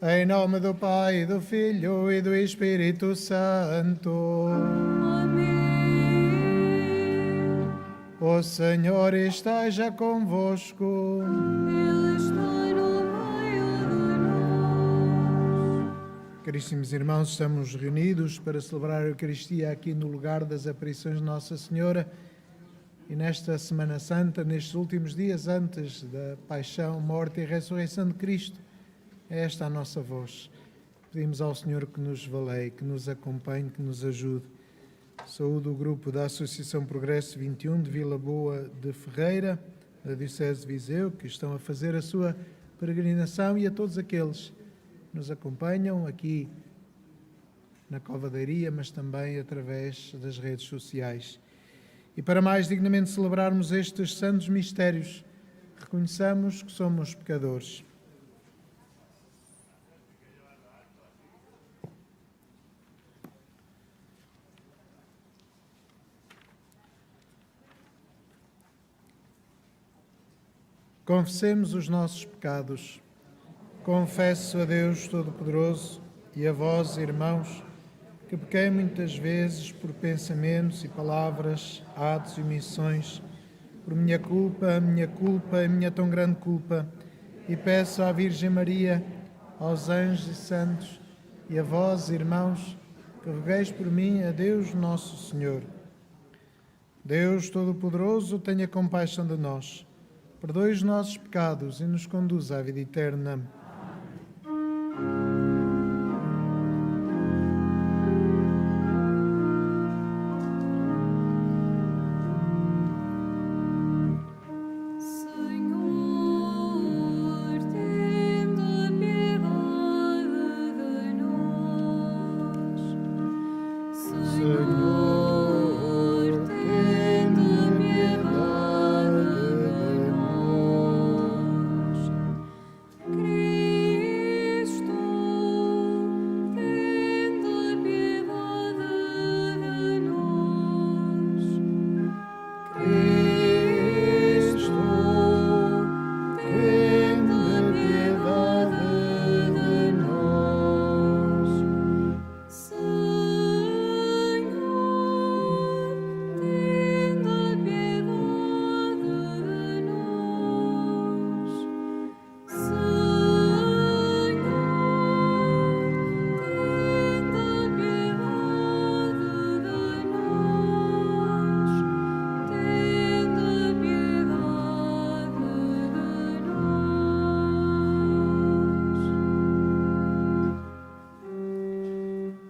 Em nome do Pai, do Filho e do Espírito Santo. Amém. O Senhor esteja convosco. Ele está no meio de nós. Caríssimos irmãos, estamos reunidos para celebrar a Eucaristia aqui no lugar das aparições de Nossa Senhora. E nesta Semana Santa, nestes últimos dias antes da paixão, morte e ressurreição de Cristo, é esta a nossa voz. Pedimos ao Senhor que nos valeie, que nos acompanhe, que nos ajude. Saúdo o grupo da Associação Progresso 21 de Vila Boa de Ferreira, da Diocese de Viseu, que estão a fazer a sua peregrinação, e a todos aqueles que nos acompanham aqui na Cova da Iria, mas também através das redes sociais. E para mais dignamente celebrarmos estes santos mistérios, reconheçamos que somos pecadores. Confessemos os nossos pecados. Confesso a Deus Todo-Poderoso e a vós, irmãos, que pequei muitas vezes por pensamentos e palavras, atos e omissões, por minha culpa e minha tão grande culpa, e peço à Virgem Maria, aos anjos e santos, e a vós, irmãos, que rogueis por mim a Deus Nosso Senhor. Deus Todo-Poderoso, tenha compaixão de nós, perdoe os nossos pecados e nos conduza à vida eterna.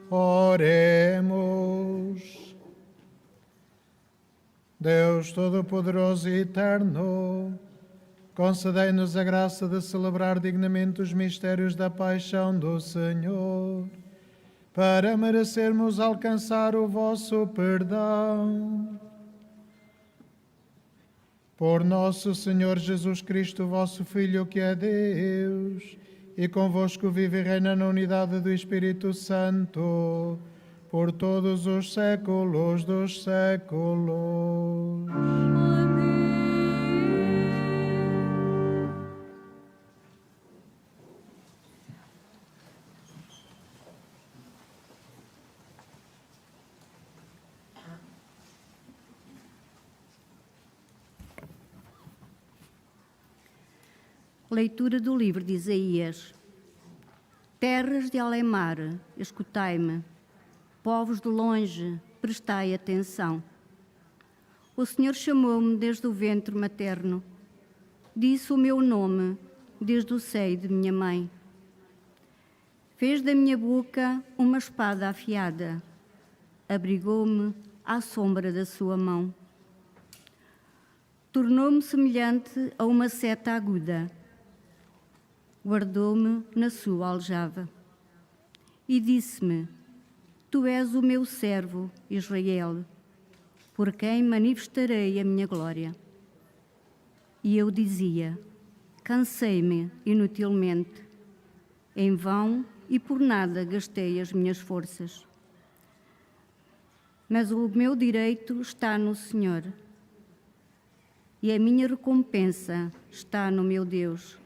Oremos. Deus Todo-Poderoso e Eterno, concedei-nos a graça de celebrar dignamente os mistérios da paixão do Senhor, para merecermos alcançar o vosso perdão. Por nosso Senhor Jesus Cristo, vosso Filho, que é Deus, e convosco vive e reina na unidade do Espírito Santo, por todos os séculos dos séculos. Amém. Leitura do livro de Isaías. Terras de além-mar, escutai-me. Povos de longe, prestai atenção. O Senhor chamou-me desde o ventre materno. Disse o meu nome desde o seio de minha mãe. Fez da minha boca uma espada afiada. Abrigou-me à sombra da sua mão. Tornou-me semelhante a uma seta aguda. Guardou-me na sua aljava. E disse-me: Tu és o meu servo, Israel, por quem manifestarei a minha glória. E eu dizia: Cansei-me inutilmente, em vão e por nada gastei as minhas forças. Mas o meu direito está no Senhor, e a minha recompensa está no meu Deus.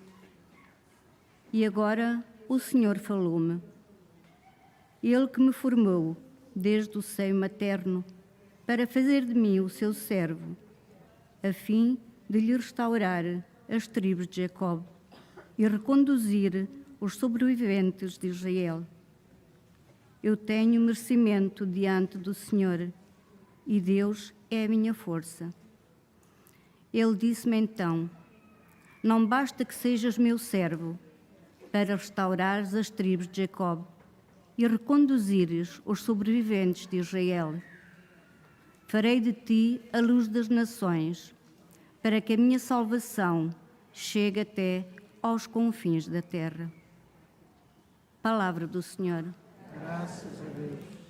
E agora o Senhor falou-me. Ele que me formou desde o seio materno para fazer de mim o seu servo, a fim de lhe restaurar as tribos de Jacob e reconduzir os sobreviventes de Israel. Eu tenho merecimento diante do Senhor, e Deus é a minha força. Ele disse-me então: não basta que sejas meu servo para restaurares as tribos de Jacob e reconduzires os sobreviventes de Israel. Farei de ti a luz das nações, para que a minha salvação chegue até aos confins da terra. Palavra do Senhor. Graças a Deus.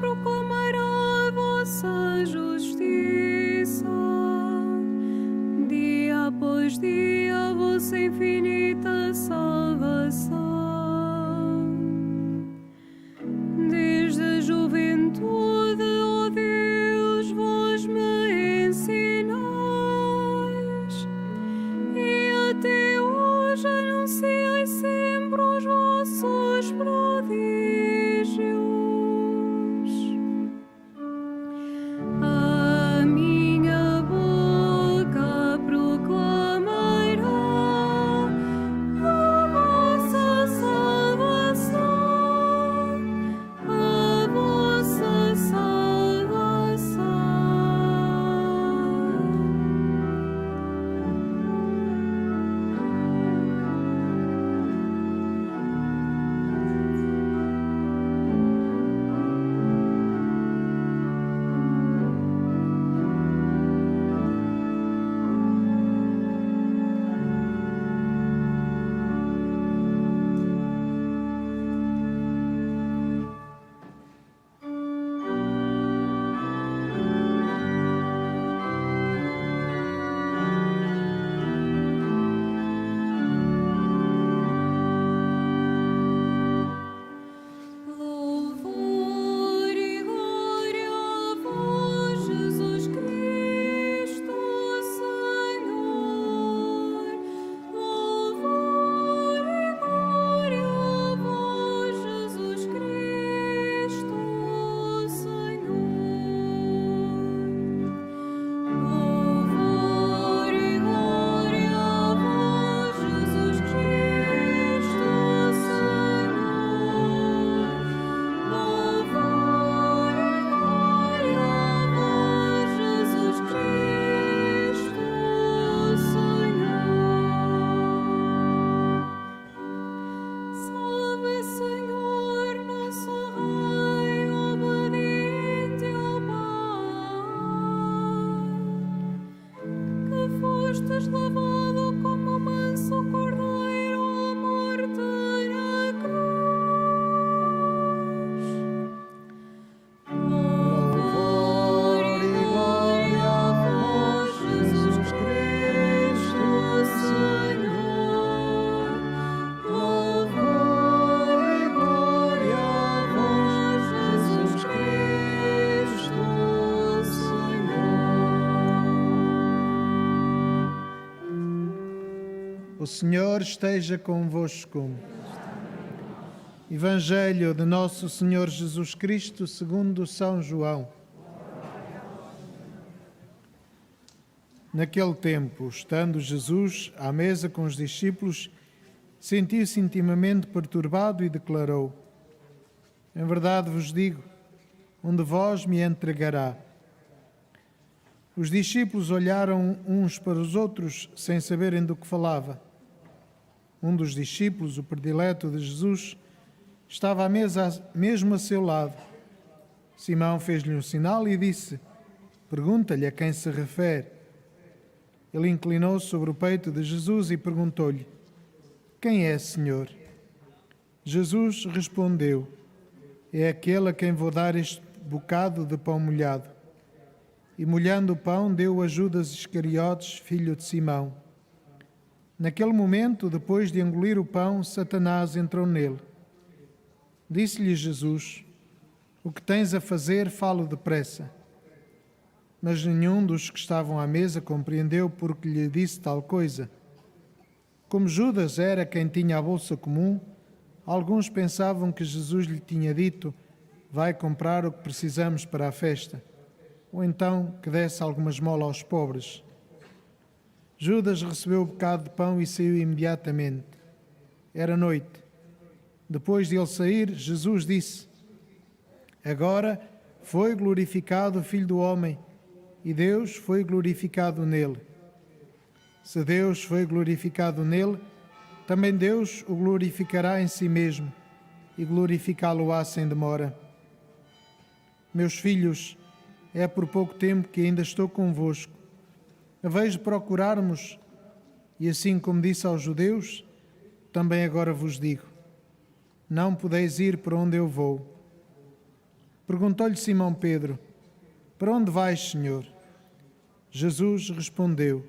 Proclamará a vossa justiça. és levado como manso cordeiro à morte na cruz. Louvor e glória a vós, Jesus Cristo, Senhor. Louvor e glória a vós, Jesus Cristo, Senhor. O Senhor esteja convosco. Evangelho de Nosso Senhor Jesus Cristo segundo São João. Naquele tempo, estando Jesus à mesa com os discípulos, sentiu-se intimamente perturbado e declarou: Em verdade vos digo, um de vós me entregará. Os discípulos olharam uns para os outros sem saberem do que falava. Um dos discípulos, o predileto de Jesus, estava à mesa mesmo a seu lado. Simão fez-lhe um sinal e disse: Pergunta-lhe a quem se refere. Ele inclinou-se sobre o peito de Jesus e perguntou-lhe: Quem é, Senhor? Jesus respondeu: É aquele a quem vou dar este bocado de pão molhado. E molhando o pão, deu a Judas Iscariotes, filho de Simão. Naquele momento, depois de engolir o pão, Satanás entrou nele. Disse-lhe Jesus: O que tens a fazer, falo depressa. Mas nenhum dos que estavam à mesa compreendeu porque lhe disse tal coisa. Como Judas era quem tinha a bolsa comum, alguns pensavam que Jesus lhe tinha dito: Vai comprar o que precisamos para a festa, ou então que desse alguma esmola aos pobres. Judas recebeu o bocado de pão e saiu imediatamente. Era noite. Depois de ele sair, Jesus disse: Agora foi glorificado o Filho do Homem, e Deus foi glorificado nele. Se Deus foi glorificado nele, também Deus o glorificará em si mesmo, e glorificá-lo-á sem demora. Meus filhos, é por pouco tempo que ainda estou convosco. Haveis de procurar-mos, e assim como disse aos judeus, também agora vos digo: não podeis ir para onde eu vou. Perguntou-lhe Simão Pedro: Para onde vais, Senhor? Jesus respondeu: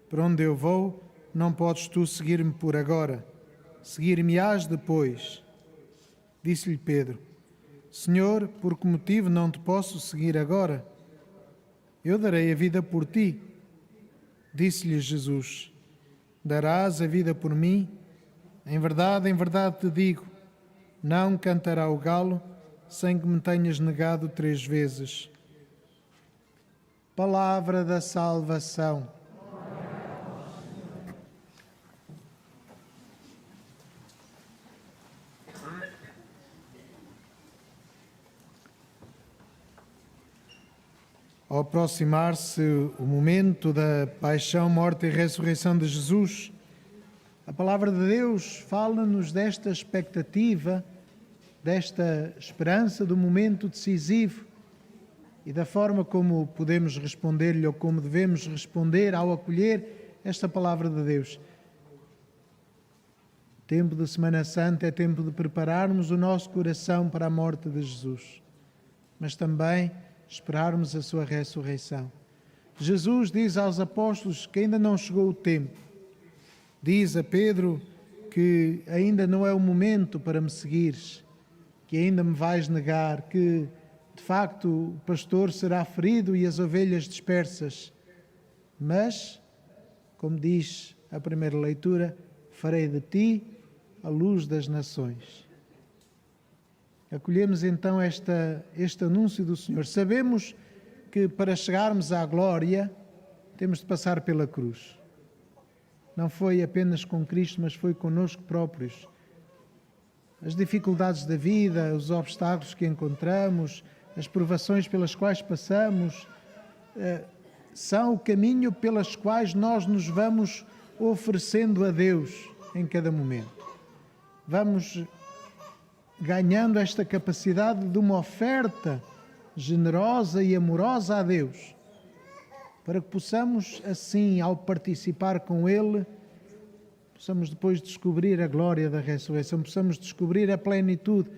Para onde eu vou, não podes tu seguir-me por agora, seguir-me-ás depois. Disse-lhe Pedro: Senhor, por que motivo não te posso seguir agora? Eu darei a vida por ti. Disse-lhe Jesus: Darás a vida por mim? Em verdade te digo, não cantará o galo sem que me tenhas negado 3 vezes. Palavra da salvação. Ao aproximar-se o momento da paixão, morte e ressurreição de Jesus, a palavra de Deus fala-nos desta expectativa, desta esperança do momento decisivo e da forma como podemos responder-lhe ou como devemos responder ao acolher esta palavra de Deus. Tempo de Semana Santa é tempo de prepararmos o nosso coração para a morte de Jesus, mas também esperarmos a sua ressurreição. Jesus diz aos apóstolos que ainda não chegou o tempo. Diz a Pedro que ainda não é o momento para me seguires, que ainda me vais negar, que de facto o pastor será ferido e as ovelhas dispersas. Mas, como diz a primeira leitura, farei de ti a luz das nações. Acolhemos então este anúncio do Senhor. Sabemos que para chegarmos à glória temos de passar pela cruz. Não foi apenas com Cristo, mas foi connosco próprios. As dificuldades da vida, os obstáculos que encontramos, as provações pelas quais passamos, são o caminho pelas quais nós nos vamos oferecendo a Deus em cada momento. Vamos ganhando esta capacidade de uma oferta generosa e amorosa a Deus. para que possamos, assim, ao participar com Ele, possamos depois descobrir a glória da ressurreição, possamos descobrir a plenitude.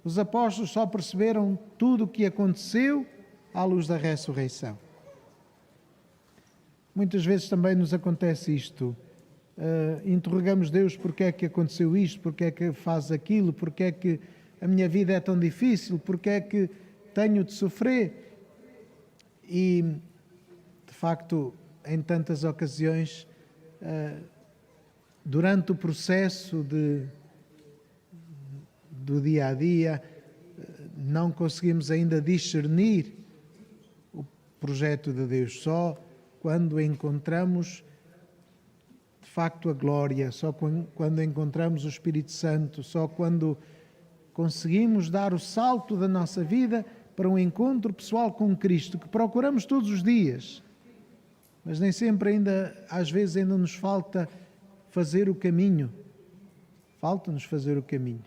Os apóstolos só perceberam tudo o que aconteceu à luz da ressurreição. Muitas vezes também nos acontece isto. Interrogamos Deus porque é que aconteceu isto, porque é que faz aquilo, porque é que a minha vida é tão difícil, porque é que tenho de sofrer. E, de facto, em tantas ocasiões, durante o processo do dia a dia, não conseguimos ainda discernir o projeto de Deus. Só quando encontramos, de facto, a glória, só quando encontramos o Espírito Santo, só quando conseguimos dar o salto da nossa vida para um encontro pessoal com Cristo, que procuramos todos os dias, mas nem sempre ainda, às vezes ainda nos falta fazer o caminho. Falta-nos fazer o caminho.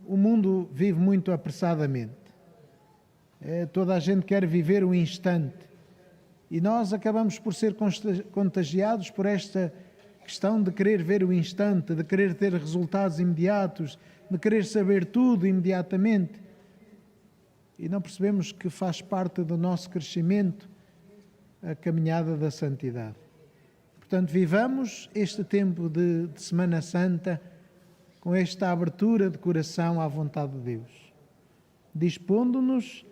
O mundo vive muito apressadamente. Toda a gente quer viver o instante. E nós acabamos por ser contagiados por esta questão de querer ver o instante, de querer ter resultados imediatos, de querer saber tudo imediatamente. E não percebemos que faz parte do nosso crescimento a caminhada da santidade. Portanto, vivamos este tempo de Semana Santa com esta abertura de coração à vontade de Deus, dispondo-nos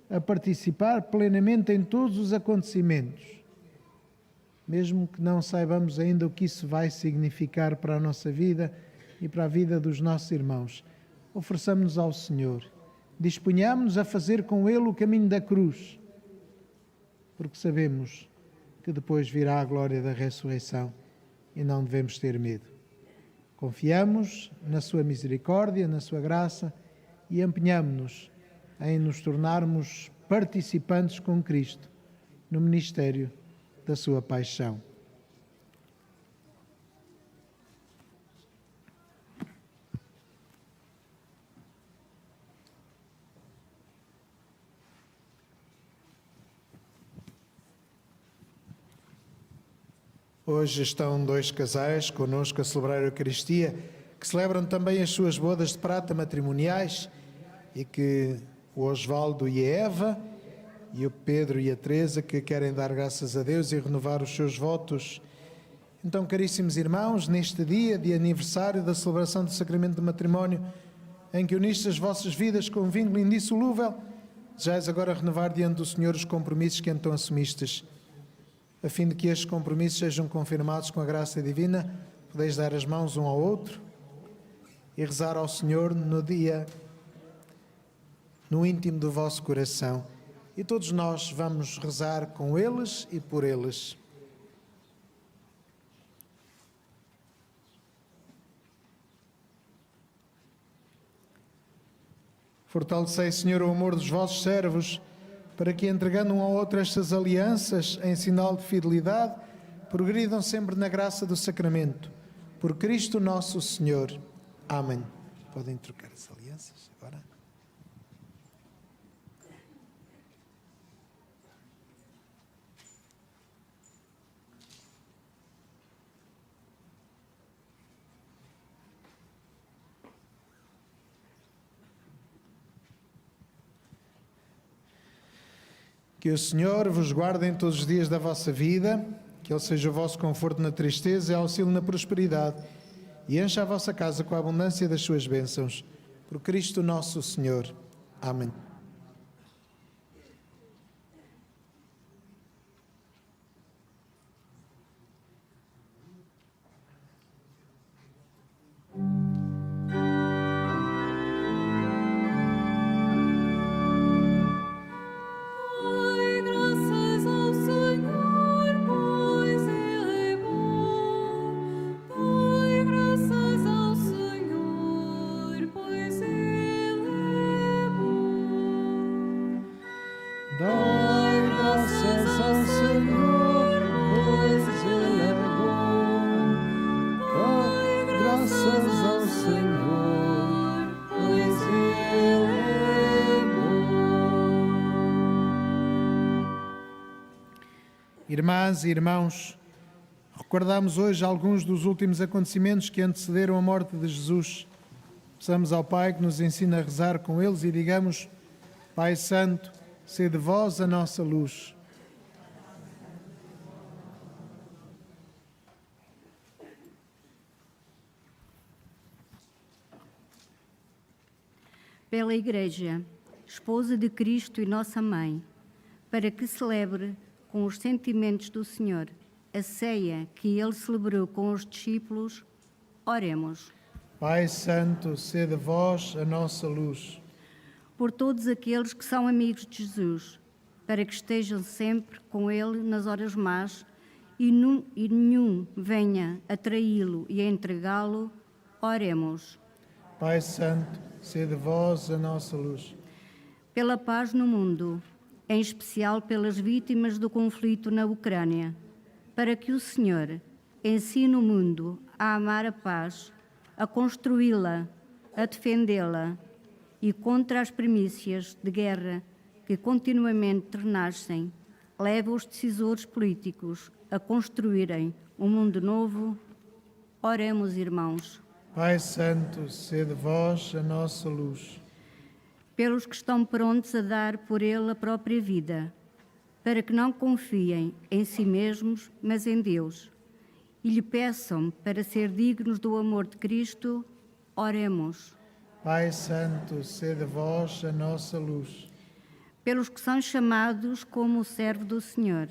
a participar plenamente em todos os acontecimentos, mesmo que não saibamos ainda o que isso vai significar para a nossa vida e para a vida dos nossos irmãos. Ofereçamos-nos ao Senhor, disponhamos-nos a fazer com Ele o caminho da cruz, porque sabemos que depois virá a glória da ressurreição e não devemos ter medo. Confiamos na sua misericórdia, na sua graça e empenhamo-nos em nos tornarmos participantes com Cristo no ministério da sua paixão. Hoje estão 2 casais connosco a celebrar a Eucaristia, que celebram também as suas bodas de prata matrimoniais, e que o Osvaldo e a Eva, e o Pedro e a Teresa, que querem dar graças a Deus e renovar os seus votos. Então, caríssimos irmãos, neste dia de aniversário da celebração do sacramento do matrimónio, em que unistes as vossas vidas com um vínculo indissolúvel, desejais agora renovar diante do Senhor os compromissos que então assumistes. A fim de que estes compromissos sejam confirmados com a graça divina, podeis dar as mãos um ao outro e rezar ao Senhor no íntimo do vosso coração. E todos nós vamos rezar com eles e por eles. Fortalecei, Senhor, o amor dos vossos servos, para que, entregando um ao outro estas alianças em sinal de fidelidade, progridam sempre na graça do sacramento. Por Cristo nosso Senhor. Amém. Podem trocar as alianças agora. Que o Senhor vos guarde em todos os dias da vossa vida, que Ele seja o vosso conforto na tristeza e auxílio na prosperidade, e encha a vossa casa com a abundância das suas bênçãos. Por Cristo nosso Senhor. Amém. Dai graças ao Senhor, pois Ele é bom. Dai graças ao Senhor, pois Ele é bom. Dai graças ao Senhor, pois Ele é bom. Dai graças ao Senhor, pois Ele é bom. Irmãs e irmãos, recordamos hoje alguns dos últimos acontecimentos que antecederam a morte de Jesus. Peçamos ao Pai que nos ensine a rezar com eles e digamos: Pai Santo, sede vós a nossa luz. Pela Igreja, esposa de Cristo e nossa Mãe, para que celebre com os sentimentos do Senhor a ceia que ele celebrou com os discípulos, oremos. Pai Santo, sede vós a nossa luz. Por todos aqueles que são amigos de Jesus, para que estejam sempre com ele nas horas más e nenhum venha a traí-lo e a entregá-lo, oremos. Pai Santo, sede vós a nossa luz. Pela paz no mundo, em especial pelas vítimas do conflito na Ucrânia, para que o Senhor ensine o mundo a amar a paz, a construí-la, a defendê-la e contra as primícias de guerra que continuamente renascem, leva os decisores políticos a construírem um mundo novo. Oremos, irmãos. Pai Santo, sede vós a nossa luz. Pelos que estão prontos a dar por ele a própria vida, para que não confiem em si mesmos, mas em Deus, e lhe peçam para ser dignos do amor de Cristo, oremos. Pai Santo, sede vós a nossa luz. Pelos que são chamados como o servo do Senhor,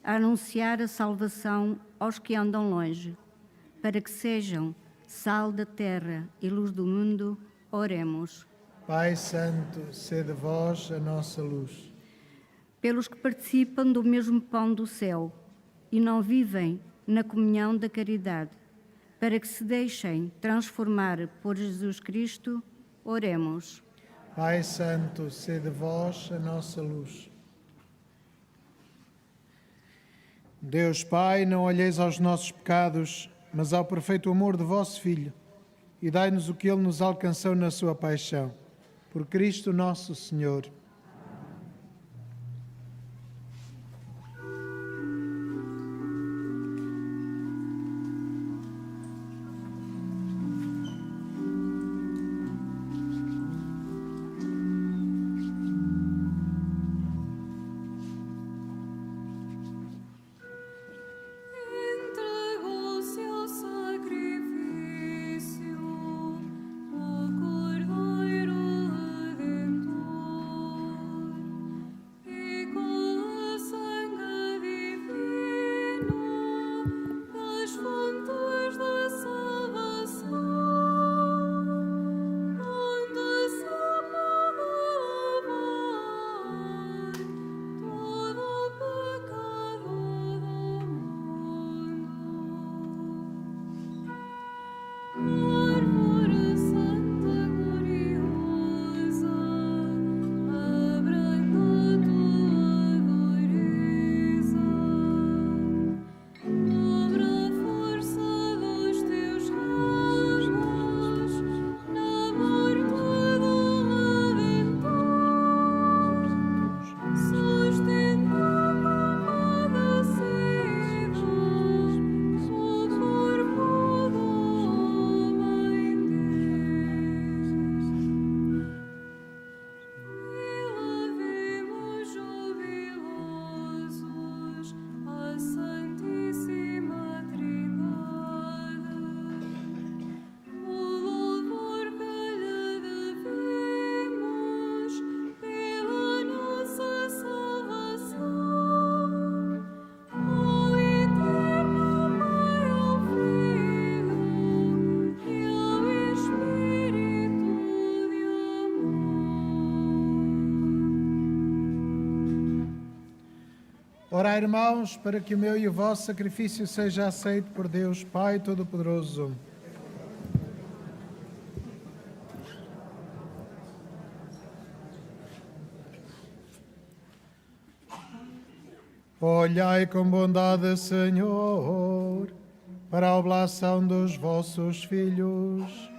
a anunciar a salvação aos que andam longe, para que sejam sal da terra e luz do mundo, oremos. Pai Santo, sede vós a nossa luz. Pelos que participam do mesmo pão do céu e não vivem na comunhão da caridade, para que se deixem transformar por Jesus Cristo, oremos. Pai Santo, sede vós a nossa luz. Deus Pai, não olheis aos nossos pecados, mas ao perfeito amor de vosso Filho, e dai-nos o que ele nos alcançou na sua paixão. Por Cristo nosso Senhor. Entregou-se ao sacrifício o Cordeiro Redentor, e com o sangue divino das fontes da salvação, onde se pode lavar todo o pecado do mundo. Árvore santa gloriosa, abranda tua dureza, dobra a força dos teus ramos na morte do Redentor, sustenta com padecido o corpo do homem Deus. E lavemos jubilosos a Santíssima Trindade, o louvor que lhe devemos pela nossa salvação, ao eterno Pai, ao Filho e ao Espírito de amor. Orai, irmãos, para que o meu e o vosso sacrifício seja aceito por Deus, Pai Todo-Poderoso. Olhai com bondade, Senhor, para a oblação dos vossos filhos,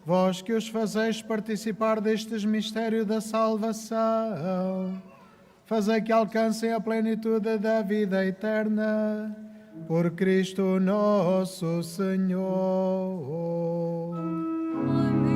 vós que os fazeis participar destes mistério da salvação. fazei que alcancem a plenitude da vida eterna. Por Cristo nosso Senhor. Amém.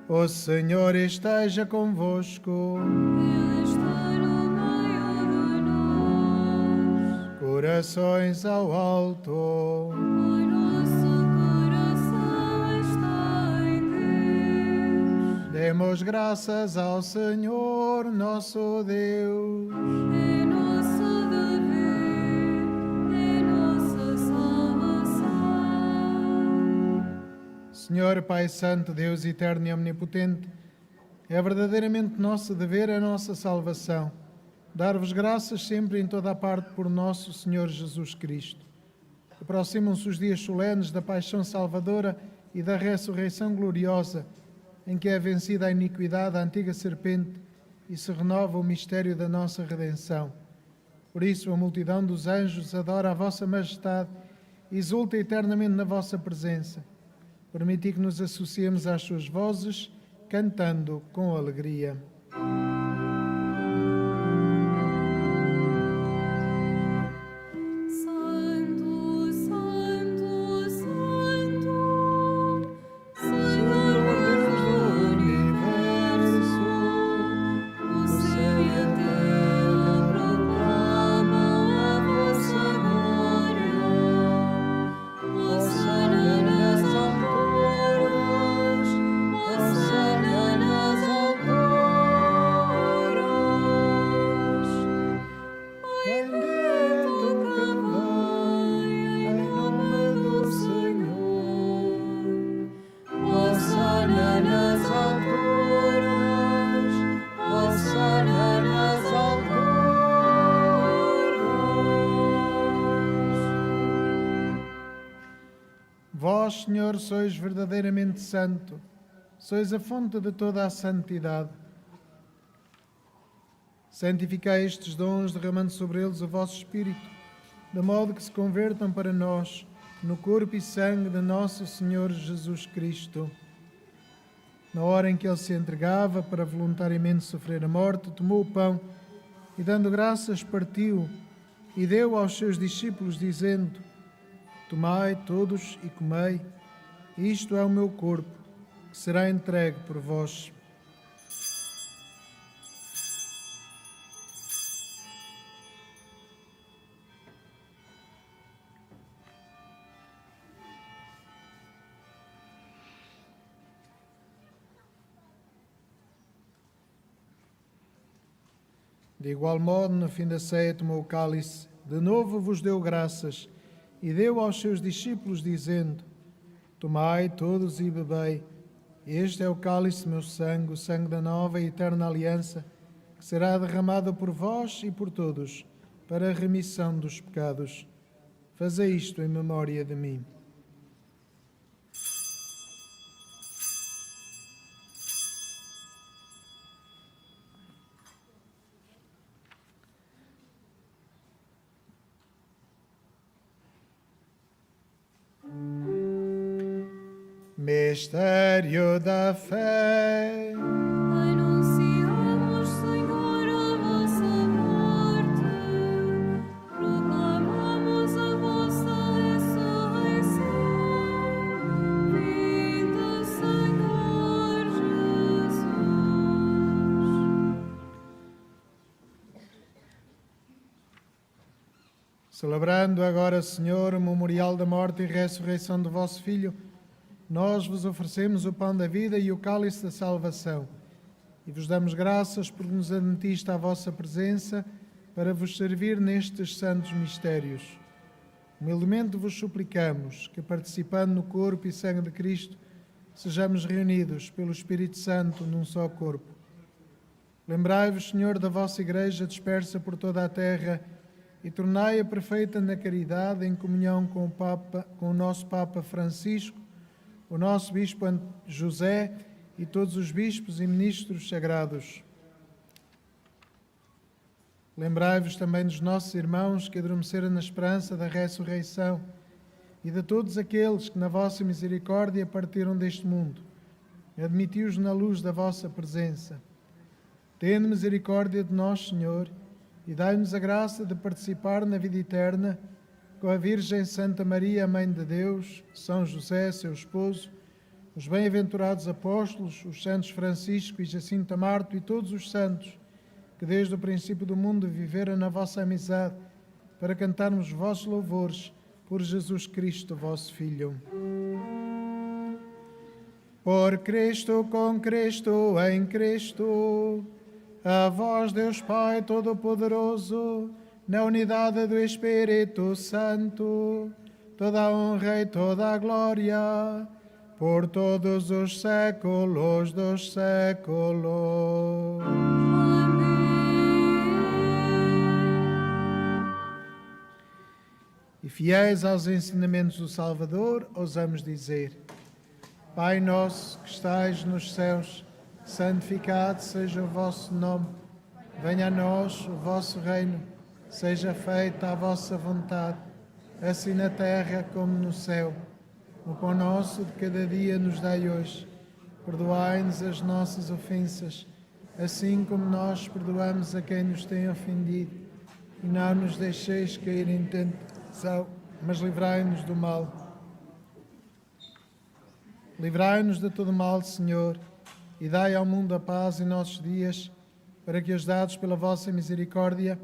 O Senhor esteja convosco. Ele está no meio de nós. Corações ao alto. O nosso coração está em Deus. Demos graças ao Senhor nosso Deus. É nosso dever, é nossa salvação. Senhor Pai Santo, Deus eterno e omnipotente, é verdadeiramente nosso dever, a nossa salvação, dar-vos graças sempre em toda a parte por nosso Senhor Jesus Cristo. Aproximam-se os dias solenes da paixão salvadora e da ressurreição gloriosa, em que é vencida a iniquidade, a antiga serpente, e se renova o mistério da nossa redenção. Por isso, a multidão dos anjos adora a vossa majestade e exulta eternamente na vossa presença. Permiti que nos associemos às suas vozes, cantando com alegria. Santo, Santo, Santo, Senhor Deus do universo, o céu e a terra proclamam a vossa glória. Hosana nas alturas, Hosana nas alturas. Bendito que vem em nome do Senhor. Hosana nas alturas, Hosana nas alturas. Vós, Senhor, sois verdadeiramente santo, sois a fonte de toda a santidade. Santificai estes dons, derramando sobre eles o vosso Espírito, de modo que se convertam para nós no corpo e sangue de nosso Senhor Jesus Cristo. Na hora em que ele se entregava para voluntariamente sofrer a morte, tomou o pão e, dando graças, partiu e deu aos seus discípulos, dizendo: Tomai todos e comei, isto é o meu corpo, que será entregue por vós. De igual modo, no fim da ceia, tomou o cálice, de novo vos deu graças, e deu aos seus discípulos, dizendo: Tomai todos e bebei, este é o cálice do meu sangue, o sangue da nova e eterna aliança, que será derramado por vós e por todos, para a remissão dos pecados. Fazei isto em memória de mim. Mistério da fé. Anunciamos, Senhor, a vossa morte, proclamamos a vossa ressurreição. Vinde, Senhor Jesus. Celebrando agora, Senhor, o memorial da morte e ressurreição do vosso Filho, nós vos oferecemos o pão da vida e o cálice da salvação, e vos damos graças por nos admitiste à vossa presença para vos servir nestes santos mistérios. Humildemente vos suplicamos que, participando no corpo e sangue de Cristo, sejamos reunidos pelo Espírito Santo num só corpo. Lembrai-vos, Senhor, da vossa Igreja dispersa por toda a terra e tornai-a perfeita na caridade, em comunhão com o nosso Papa Francisco, o nosso Bispo José e todos os bispos e ministros sagrados. Lembrai-vos também dos nossos irmãos que adormeceram na esperança da ressurreição e de todos aqueles que, na vossa misericórdia, partiram deste mundo. Admiti-os na luz da vossa presença. Tende misericórdia de nós, Senhor, e dai-nos a graça de participar na vida eterna com a Virgem Santa Maria, Mãe de Deus, São José, seu esposo, os bem-aventurados apóstolos, os santos Francisco e Jacinto Marto e todos os santos que desde o princípio do mundo viveram na vossa amizade, para cantarmos os vossos louvores por Jesus Cristo, vosso Filho. Por Cristo, com Cristo, em Cristo, a vós, Deus Pai Todo-Poderoso, na unidade do Espírito Santo, toda a honra e toda a glória, por todos os séculos dos séculos. E fiéis aos ensinamentos do Salvador, ousamos dizer: Pai nosso que estais nos céus, santificado seja o vosso nome. Venha a nós o vosso reino. Seja feita a vossa vontade, assim na terra como no céu. O pão nosso de cada dia nos dai hoje. Perdoai-nos as nossas ofensas, assim como nós perdoamos a quem nos tem ofendido. E não nos deixeis cair em tentação, mas livrai-nos do mal. Livrai-nos de todo mal, Senhor, e dai ao mundo a paz em nossos dias, para que, ajudados pela vossa misericórdia,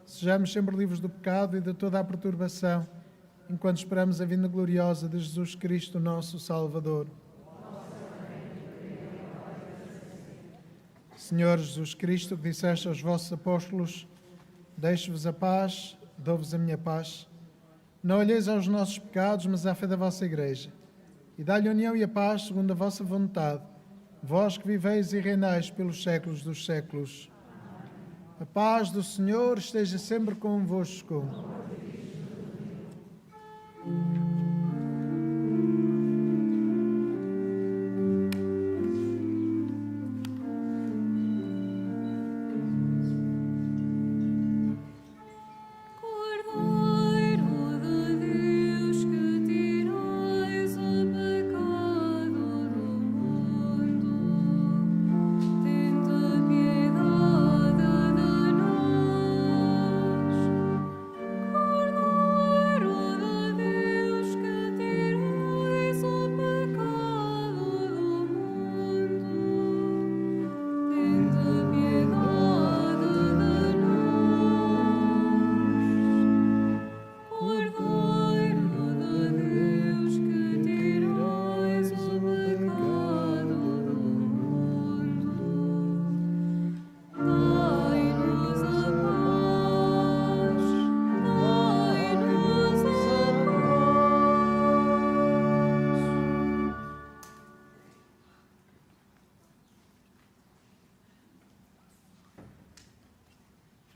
sejamos sempre livres do pecado e de toda a perturbação, enquanto esperamos a vinda gloriosa de Jesus Cristo, nosso Salvador. Senhor Jesus Cristo, que disseste aos vossos apóstolos: deixo-vos a paz, dou-vos a minha paz. Não olheis aos nossos pecados, mas à fé da vossa Igreja. E dá-lhe a união e a paz segundo a vossa vontade, vós que viveis e reinais pelos séculos dos séculos. A paz do Senhor esteja sempre convosco.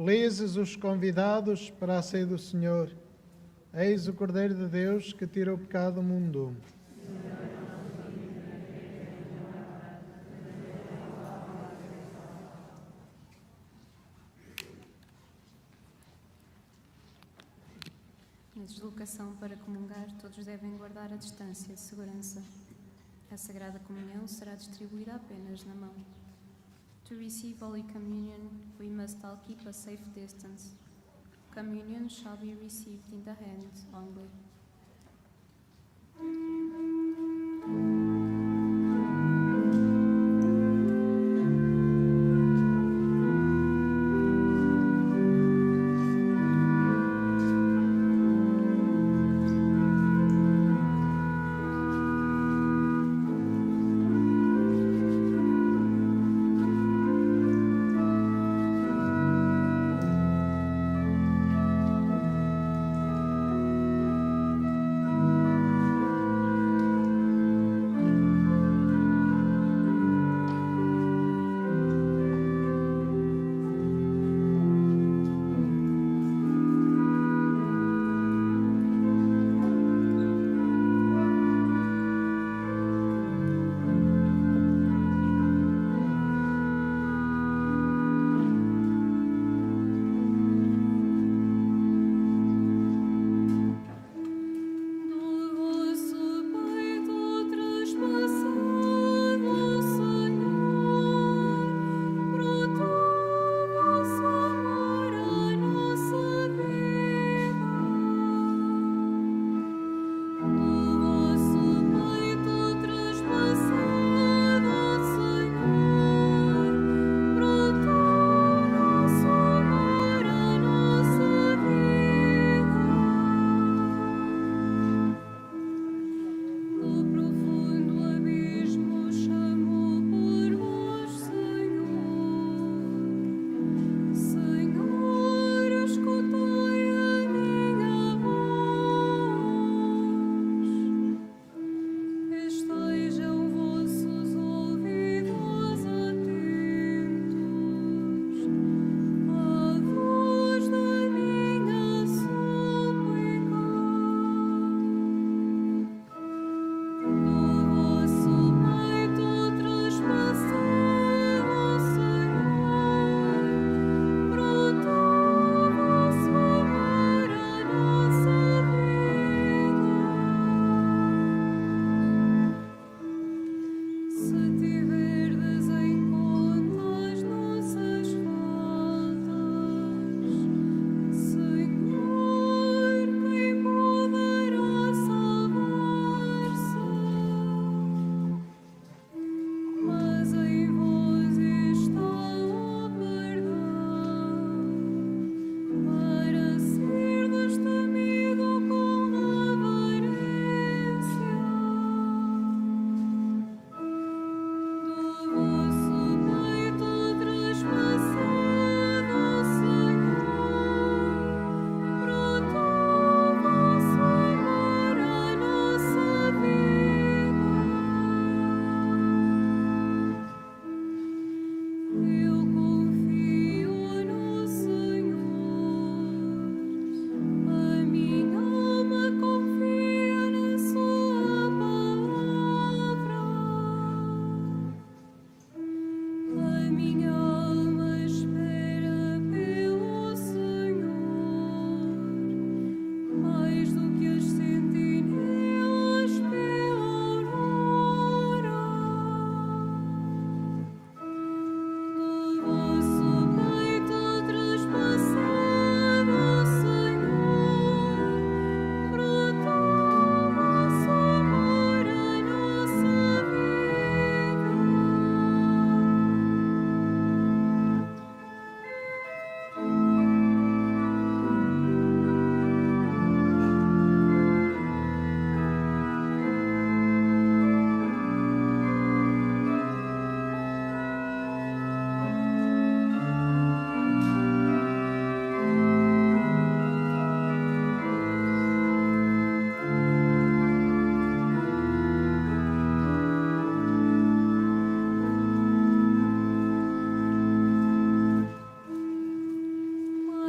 Felizes os convidados para a ceia do Senhor. Eis o Cordeiro de Deus que tira o pecado do mundo. Na deslocação para comungar, todos devem guardar a distância de segurança. A Sagrada Comunhão será distribuída apenas na mão. To receive Holy Communion, we must all keep a safe distance. Communion shall be received in the hand only.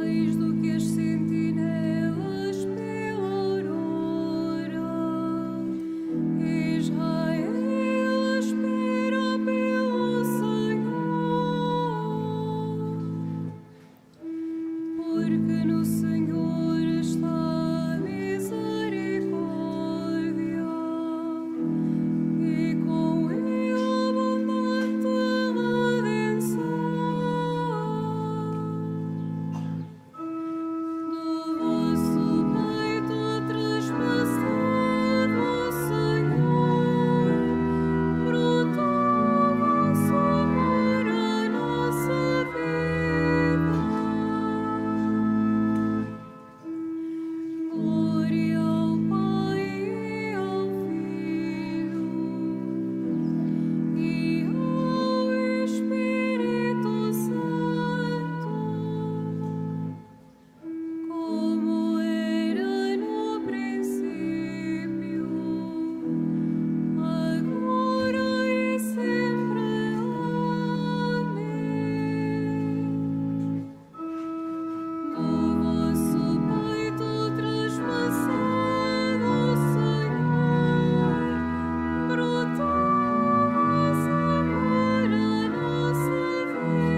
Mais do que as sentinelas pela aurora, Israel espera pelo Senhor, porque no Senhor está a misericórdia, e com Ele abundante redenção. Do vosso peito traspassado, Senhor, brotou o vosso amor à nossa vida. Glória ao Pai e ao Filho e ao Espírito Santo, como era no princípio, agora e sempre. Amém. Do vosso peito traspassado, Senhor, brotou o vosso amor à nossa vida.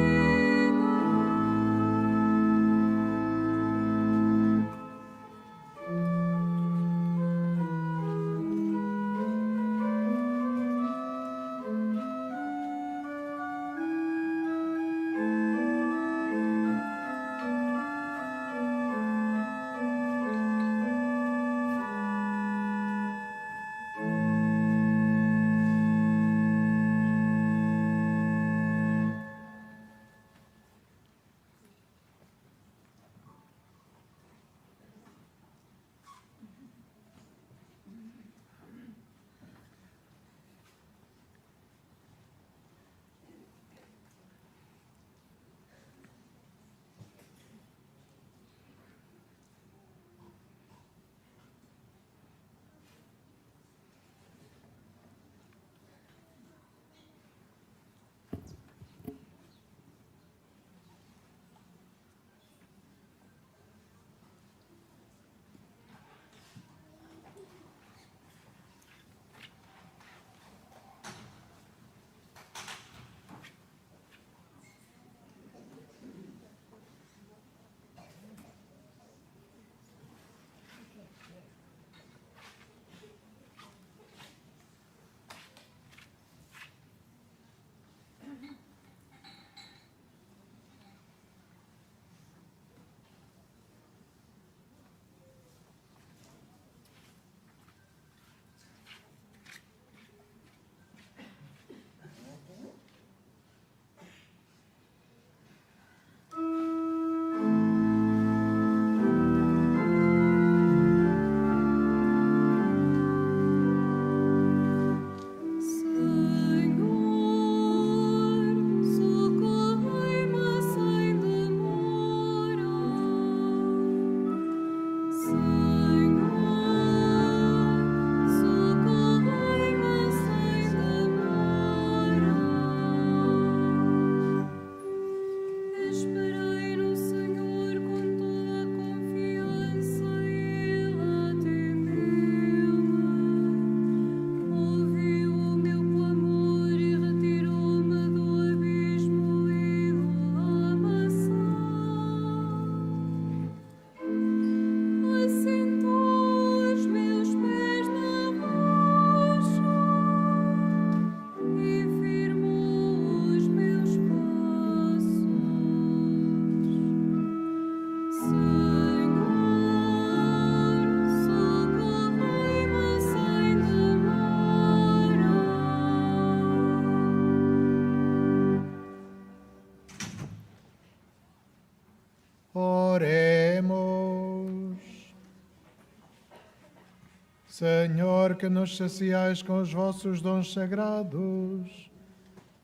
Senhor, que nos saciais com os vossos dons sagrados,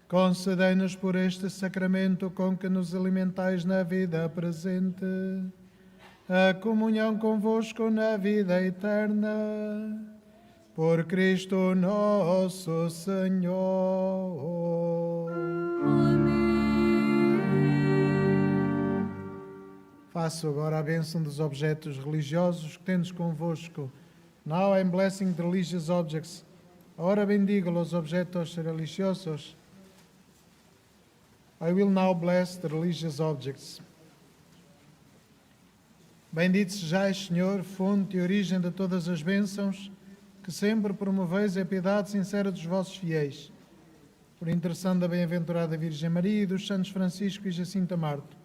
concedei-nos por este sacramento com que nos alimentais na vida presente, a comunhão convosco na vida eterna. Por Cristo nosso Senhor. Amém. Faço agora a bênção dos objetos religiosos que tendes convosco. Now I'm blessing the religious objects. Ahora bendigo los objetos religiosos. I will now bless the religious objects. Bendito sejais, Senhor, fonte e origem de todas as bênçãos, que sempre promoveis a piedade sincera dos vossos fiéis. Por intercessão da bem-aventurada Virgem Maria e dos santos Francisco e Jacinta Marto,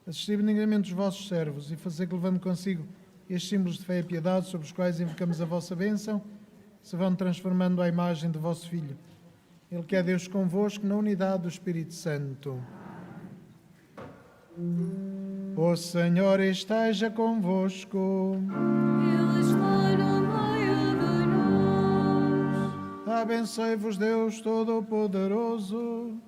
assisti benignamente os vossos servos e fazer que, levando consigo estes símbolos de fé e piedade sobre os quais invocamos a vossa bênção, se vão transformando à imagem do vosso Filho. Ele que é Deus convosco na unidade do Espírito Santo. O Senhor esteja convosco. Ele está no meio de nós. Abençoe-vos Deus Todo-Poderoso,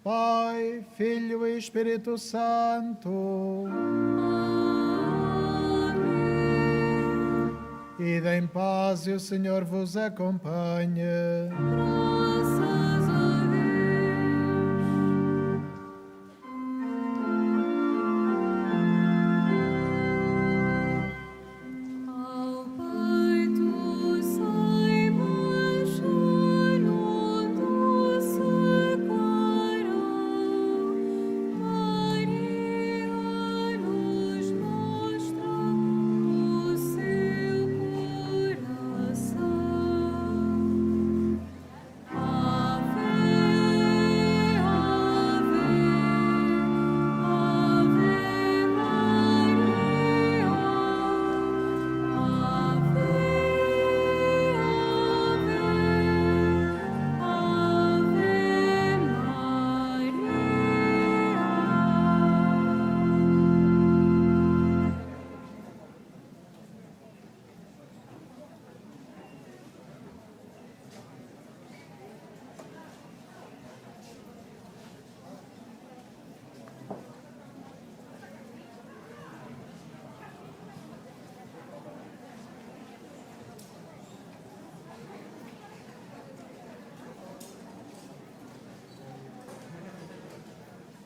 Pai, Filho e Espírito Santo. Amém. Ide em paz e o Senhor vos acompanhe. Graças